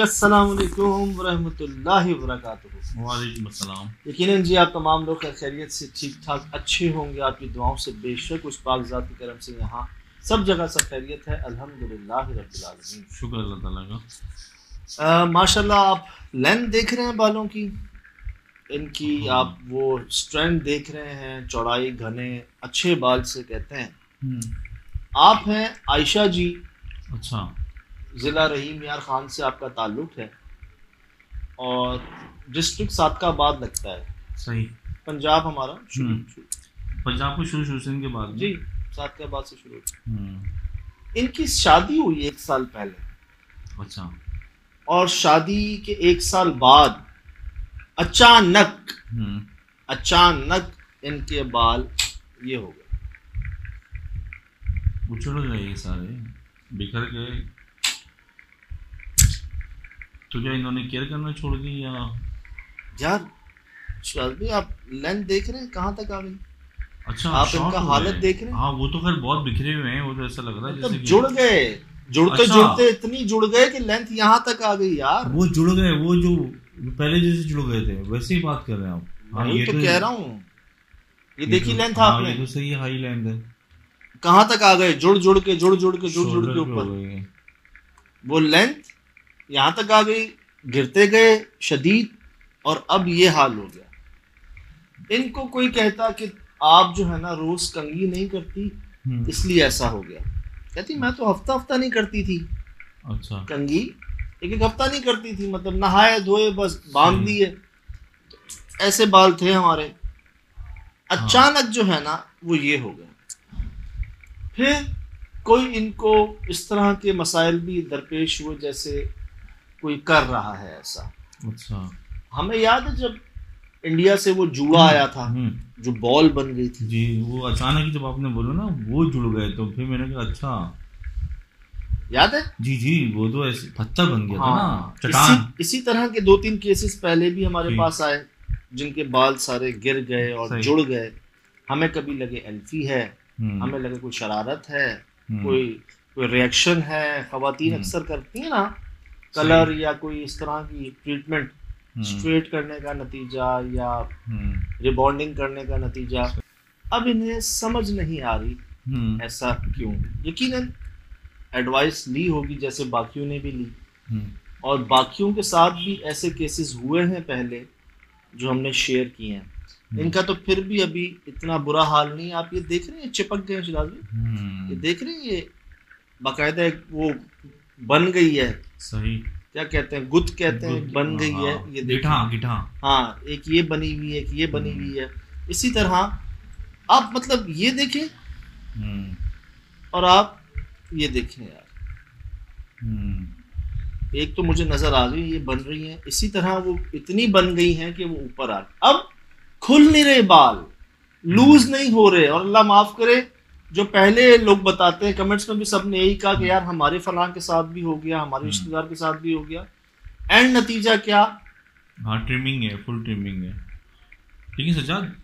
अस्सलाम वालेकुम वरहमतुल्लाहि वबरकातुहू। वालेकुम अस्सलाम। यकीनन जी आप तमाम लोग खैरियत से ठीक ठाक अच्छे होंगे। आपकी दुआओं से बेशक उस पाक ज़ात की करम से यहाँ सब जगह सब खैरियत है, अल्हम्दुलिल्लाह रब्बिल आलमीन। शुक्र अल्लाह ताला का। माशाल्लाह आप लेंथ देख रहे हैं बालों की, इनकी आप वो स्ट्रैंड देख रहे हैं, चौड़ाई, घने अच्छे बाल से कहते हैं। आप हैं आयशा जी। अच्छा, ज़िला रहीम यार खान से आपका ताल्लुक़ है और डिस्ट्रिक्ट सादकाबाद लगता है। सही। पंजाब हमारा पंजाब को शुरू से इनके बाद जी सादकाबाद से शुरू। इनकी शादी हुई 1 साल पहले। अच्छा। और शादी के 1 साल बाद अचानक इनके बाल ये हो गए, उछड़ गए, ये सारे बिखर गए। तो क्या इन्होंने केयर करना छोड़ दी या? यार शादी आप लेंथ देख रहे हैं कहाँ तक आ गई। अच्छा, आप इनका हालत देख रहे हैं। हाँ, वो तो खैर बहुत बिखरे हुए हैं, वो तो ऐसा लग रहा है मतलब जैसे जुड़ गए, जुड़ते अच्छा। जुड़ते इतनी जुड़ गए कि लेंथ यहाँ तक आ गई यार। वो जुड़ गए, वो जो पहले जैसे जुड़ गए थे वैसे ही बात कर रहे हैं आप। हाँ, ये तो कह रहा हूँ, ये देखी लेंथ हाँ, आपने। ये तो सही हाई लेंथ है। कहाँ तक आ गए, जुड़ जुड़ के ऊपर वो लेंथ यहाँ तक आ गई, गिरते गए शदीद, और अब ये हाल हो गया। इनको कोई कहता कि आप जो है ना रोज कंघी नहीं करती इसलिए ऐसा हो गया। कहती मैं तो हफ्ता हफ्ता नहीं करती थी। अच्छा। कंघी एक हफ्ता नहीं करती थी, मतलब नहाए धोए बस बांध दिए, ऐसे बाल थे हमारे। अचानक जो है ना वो ये हो गया। फिर कोई इनको इस तरह के मसाइल भी दरपेश हुए जैसे कोई कर रहा है ऐसा। अच्छा। हमें याद है जब इंडिया से वो जूड़ा आया था जो बॉल बन गई थी जी, वो अचानक ही जब आपने बोला ना वो जुड़ गए तो फिर मैंने कहा अच्छा याद है। जी, वो तो ऐसे पत्थर बन गया था ना, चट्टान। इसी तरह के 2-3 केसेस पहले भी हमारे पास आए जिनके बाल सारे गिर गए और जुड़ गए। हमें कभी लगे एल्फी है, हमें लगे कोई शरारत है, कोई रिएक्शन है। खवातीन अक्सर करती है ना कलर या कोई इस तरह की ट्रीटमेंट, स्ट्रेट करने का नतीजा या रिबॉन्डिंग करने का नतीजा। अब इन्हें समझ नहीं आ रही ऐसा क्यों। यकीनन एडवाइस ली होगी जैसे बाकियों ने भी ली, और बाकियों के साथ भी ऐसे केसेस हुए हैं पहले जो हमने शेयर किए हैं। इनका तो फिर भी अभी इतना बुरा हाल नहीं। आप ये देख रहे हैं चिपक गए शिराज भाई, ये देख रहे हैं, ये बाकायदा एक वो बन गई है। सही। क्या कहते हैं, गुद कहते हैं, बन गई है। ये गिठा। हाँ, एक ये बनी हुई है, एक ये बनी हुई है। इसी तरह आप मतलब ये देखें और आप ये देखें यार, एक तो मुझे नजर आ गई ये बन रही है, इसी तरह वो इतनी बन गई हैं कि वो ऊपर आ, अब खुल नहीं रहे बाल, लूज नहीं हो रहे। और अल्लाह माफ करे जो पहले लोग बताते हैं, कमेंट्स में भी सबने यही कहा कि यार हमारे फलां के साथ भी हो गया, हमारे रिश्तेदार के साथ भी हो गया। एंड नतीजा क्या? हाँ, ट्रिमिंग है, फुल ट्रिमिंग है। लेकिन सज्जाद,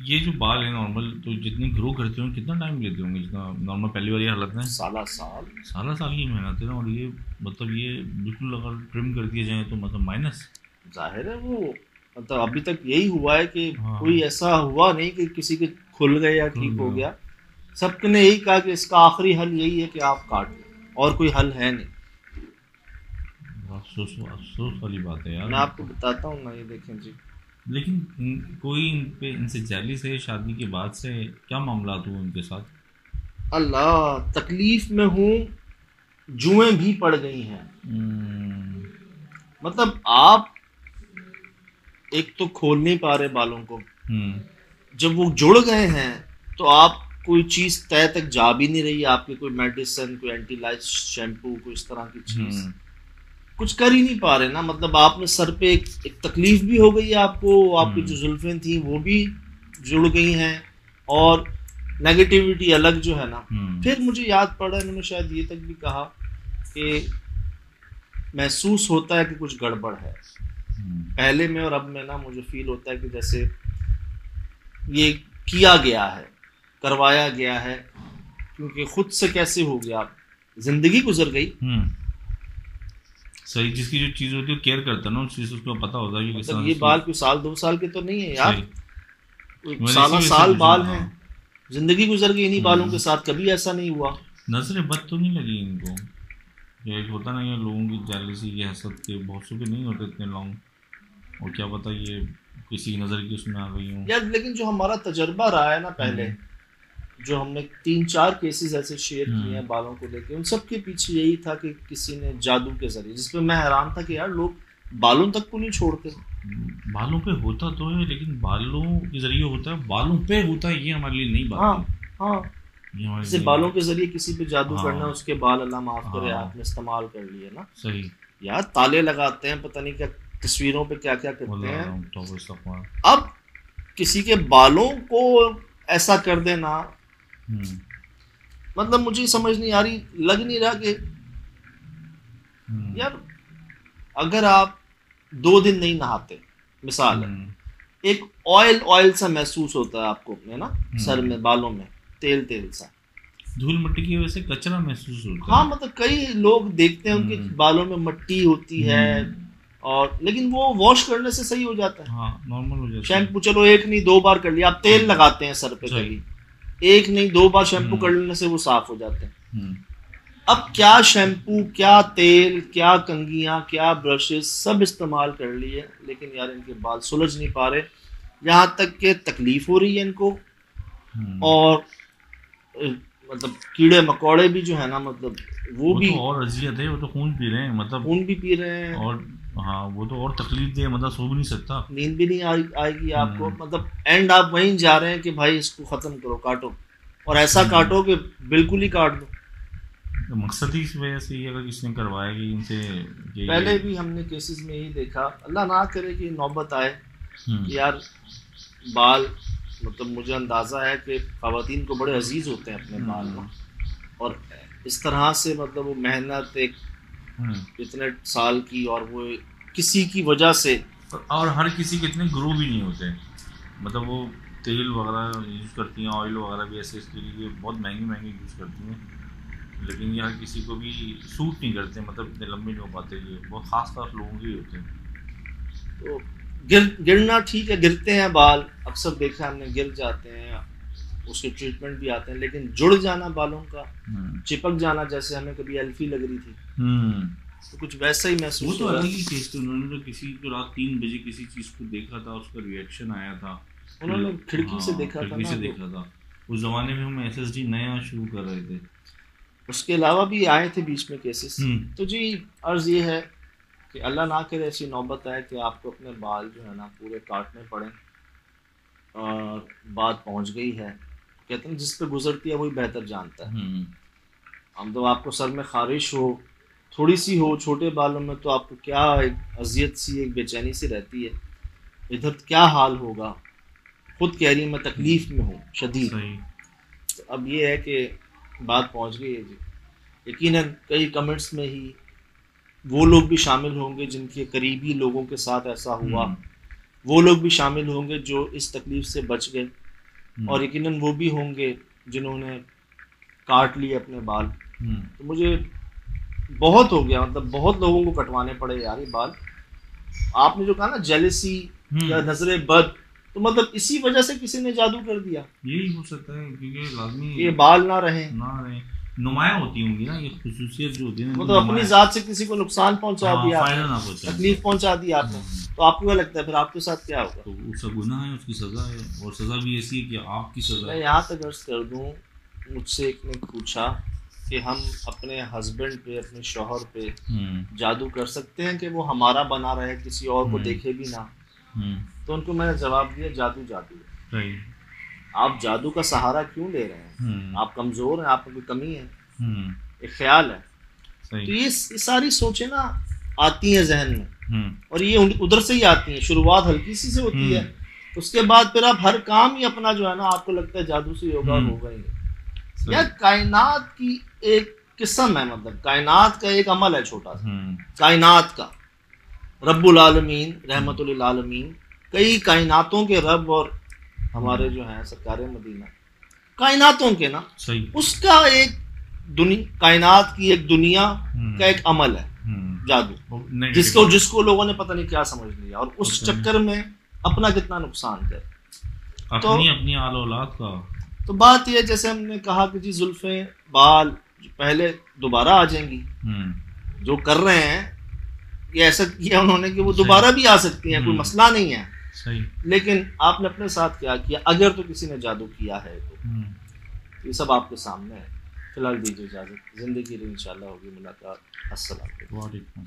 ये जो बाल है नॉर्मल तो जितने ग्रो करते होंगे कितना टाइम लेते होंगे? जितना नॉर्मल पहली बार ये हालत में साल की मेहनत है ना। और ये मतलब ये बिल्कुल अगर ट्रिम कर दिए जाए तो मतलब माइनस जाहिर है वो मतलब अभी तक यही हुआ है कि कोई ऐसा हुआ नहीं कि किसी के खुल गए या ठीक हो गया। सबने यही कहा कि इसका आखिरी हल यही है कि आप काट लें, और कोई हल है नहीं। अफसोस वाली बात है यार। मैं आपको बताता हूँ ना, ये देखें जी। लेकिन कोई इनसे जेलिस है शादी के बाद से? क्या मामला हुआ उनके साथ? अल्लाह, तकलीफ में हूँ, जुएं भी पड़ गई हैं। मतलब आप एक तो खोल नहीं पा रहे बालों को, जब वो जुड़ गए हैं तो आप कोई चीज तय तक जा भी नहीं रही। आपके कोई मेडिसिन, कोई एंटी लाइस शैम्पू, कोई इस तरह की चीज कुछ कर ही नहीं पा रहे ना। मतलब आपने सर पे एक तकलीफ भी हो गई है आपको, आपकी जो जुल्फें थी वो भी जुड़ गई हैं, और नेगेटिविटी अलग जो है ना। फिर मुझे याद पड़ा, इन्होंने शायद ये तक भी कहा कि महसूस होता है कि कुछ गड़बड़ है पहले में और अब में ना। मुझे फील होता है कि जैसे ये किया गया है, करवाया गया है, क्योंकि खुद से कैसे हो गया, जिंदगी गुजर गई। सही, जिसकी जो चीज होती है केयर करता है ना उस चीज, उसको पता होता है कि मतलब ये बाल कोई साल 2 साल के तो नहीं है यार, साल बाल हैं, जिंदगी गुजर गई इन्हीं बालों के साथ, कभी ऐसा नहीं हुआ। नजरें बद तो नहीं लगी इनको? ये होता नहीं है लोगों की जेलसी की हसद के, बहुत सौ के नहीं होते इतने लॉन्ग, और क्या पता ये किसी नज़र की उसमें आ गई हूँ यार। लेकिन जो हमारा तजर्बा रहा है ना पहले, जो हमने 3-4 केसेस ऐसे शेयर किए हैं बालों को लेके, उन सब के पीछे यही था कि किसी ने जादू के जरिए, जिसपे मैं हैरान था कि यार लोग बालों तक को नहीं छोड़ते। बालों पे होता तो है, लेकिन बालों के जरिए होता है, बालों पे होता है, ये हमारे लिए नहीं बात। हाँ, जैसे बालों के जरिए किसी पे जादू करना, उसके बाल अल्लाह माफ करे आपने इस्तेमाल कर लिए ना, सही यार, ताले लगाते हैं, पता नहीं क्या तस्वीरों पे क्या क्या करते हैं। अब किसी के बालों को ऐसा कर देना, मतलब मुझे समझ नहीं आ रही, लग नहीं रहा कि यार अगर आप 2 दिन नहीं नहाते, मिसाल है, एक ऑयल सा महसूस होता है आपको अपने ना सर में, बालों में तेल सा, धूल मिट्टी की वजह से कचरा महसूस होता है। हाँ, मतलब कई लोग देखते हैं उनके बालों में मट्टी होती है, और लेकिन वो वॉश करने से सही हो जाता है। हाँ, नॉर्मल हो जाता है। शैम्पू चलो 1 नहीं 2 बार कर लिया, आप तेल लगाते हैं सर पे, कभी 1 नहीं 2 बार शैम्पू कर लेने से वो साफ हो जाते हैं। अब क्या शैम्पू, क्या तेल, क्या कंघियां, क्या ब्रशेस सब इस्तेमाल कर लिए, लेकिन यार इनके बाल सुलझ नहीं पा रहे, यहाँ तक के तकलीफ हो रही है इनको, और मतलब कीड़े मकोड़े भी जो है ना, मतलब वो भी तो और अजियत है, वो तो खून पी रहे हैं, मतलब खून भी पी रहे हैं, और हाँ वो तो और तकलीफ दे, मतलब सो भी नहीं सकता, नींद भी नहीं आएगी आपको, मतलब एंड आप वहीं जा रहे हैं कि भाई इसको खत्म करो, काटो, और ऐसा काटो कि बिल्कुल ही काट दो। तो मकसद ही इस वजह से, अगर किसी ने करवाया कि इनसे पहले भी हमने केसेस में यही देखा, अल्लाह ना करे कि नौबत आए कि यार बाल, मतलब मुझे अंदाज़ा है कि ख़वातीन को बड़े अजीज़ होते हैं अपने बाल ना, और इस तरह से मतलब वो मेहनत एक इतने साल की, और वो किसी की वजह से, और हर किसी के इतने ग्रो भी नहीं होते, मतलब वो तेल वगैरह यूज़ करती हैं, ऑयल वगैरह भी ऐसे इसके लिए बहुत महंगे यूज़ करती हैं, लेकिन ये हर किसी को भी सूट नहीं करते, मतलब इतने लंबे नहीं हो पाते, ये बहुत ख़ास लोगों के होते हैं। तो गिरना ठीक है, गिरते हैं बाल, अक्सर देखा हमने, गिर जाते हैं, उसके ट्रीटमेंट भी आते हैं, लेकिन जुड़ जाना बालों का, चिपक जाना, जैसे हमें कभी एल्फी लग रही थी, तो कुछ वैसा ही महसूस, वो तो अलग ही केस थे। उन्होंने तो किसी को रात 3 बजे किसी चीज़ को देखा था, उसका रिएक्शन आया था, उन्होंने खिड़की से देखा था, उस जमाने में हम SSD नया शुरू कर रहे थे, उसके अलावा भी आए थे बीच में केसेस। तो जी अर्ज़ ये है कि अल्लाह ना करे ऐसी नौबत आए कि आपको अपने बाल जो है ना पूरे काटने पड़े, और बात पहुंच गई है, कहते हैं जिस पे गुजरती है वही बेहतर जानता है। हम तो आपको सर में खारिश हो, थोड़ी सी हो, छोटे बालों में, तो आपको क्या एक अजियत सी, एक बेचैनी सी रहती है, इधर क्या हाल होगा, खुद कह रही है मैं तकलीफ में हूँ शदीद। तो अब ये है कि बात पहुंच गई है जी, यकीनन कई कमेंट्स में ही वो लोग भी शामिल होंगे जिनके करीबी लोगों के साथ ऐसा हुआ, वो लोग भी शामिल होंगे जो इस तकलीफ से बच गए, और यकीनन वो भी होंगे जिन्होंने काट लिए अपने बाल। तो मुझे बहुत हो गया, मतलब बहुत लोगों को कटवाने पड़े यार ये बाल। आपने जो कहा ना जेलसी या नजरे बद, तो मतलब इसी वजह से किसी ने जादू कर दिया, यही हो सकता है, क्योंकि लाजमी ये बाल ना रहे, नुमाया होती होंगी ना ये खुसूसियत जो होती है, मतलब अपनी जात से किसी को नुकसान पहुंचा दिया, तकलीफ पहुंचा दी आपने, तो आपको क्या लगता है फिर आपके साथ क्या होगा? तो उसका गुनाह है, उसकी सजा है, और सजा भी ऐसी है कि आपकी सजा। मैं यहाँ तक अर्ज कर दूं, मुझसे एक ने पूछा कि हम अपने हस्बैंड पे, अपने शौहर पे जादू कर सकते हैं कि वो हमारा बना रहे, किसी और को देखे भी ना? तो उनको मैंने जवाब दिया, जादू जादू है, आप जादू का सहारा क्यों ले रहे हैं? आप कमजोर हैं, आप में कोई कमी है, एक ख्याल है। तो ये सारी सोचें ना आती हैं जहन में, और ये उधर से ही आती हैं, शुरुआत हल्की सी से होती है, उसके बाद फिर आप हर काम ही अपना जो है ना आपको लगता है जादू से होगा ही। यार कायनात की एक किस्म है, मतलब कायनात का एक अमल है छोटा सा, कायनात का, रब्बुल आलमीन रहमतुल आलमीन, कई कायनातों के रब, और हमारे जो हैं सरकार मदीना, कायनातों के ना, उसका एक कायनात की एक दुनिया का एक अमल है जादू, जिसको लोगों ने पता नहीं क्या समझ लिया, और उस चक्कर में अपना कितना नुकसान कर, अपनी आल औलाद का। तो बात यह, जैसे हमने कहा कि जी जुल्फे बाल पहले दोबारा आ जाएंगी, जो कर रहे हैं ये ऐसा किया उन्होंने कि वो दोबारा भी आ सकती हैं, कोई मसला नहीं है। सही। लेकिन आपने अपने साथ क्या किया, अगर तो किसी ने जादू किया है तो ये सब आपके सामने है। फिलहाल दीजिए इजाजत, जिंदगी इंशाल्लाह होगी मुलाकात। अस्सलाम वालेकुम।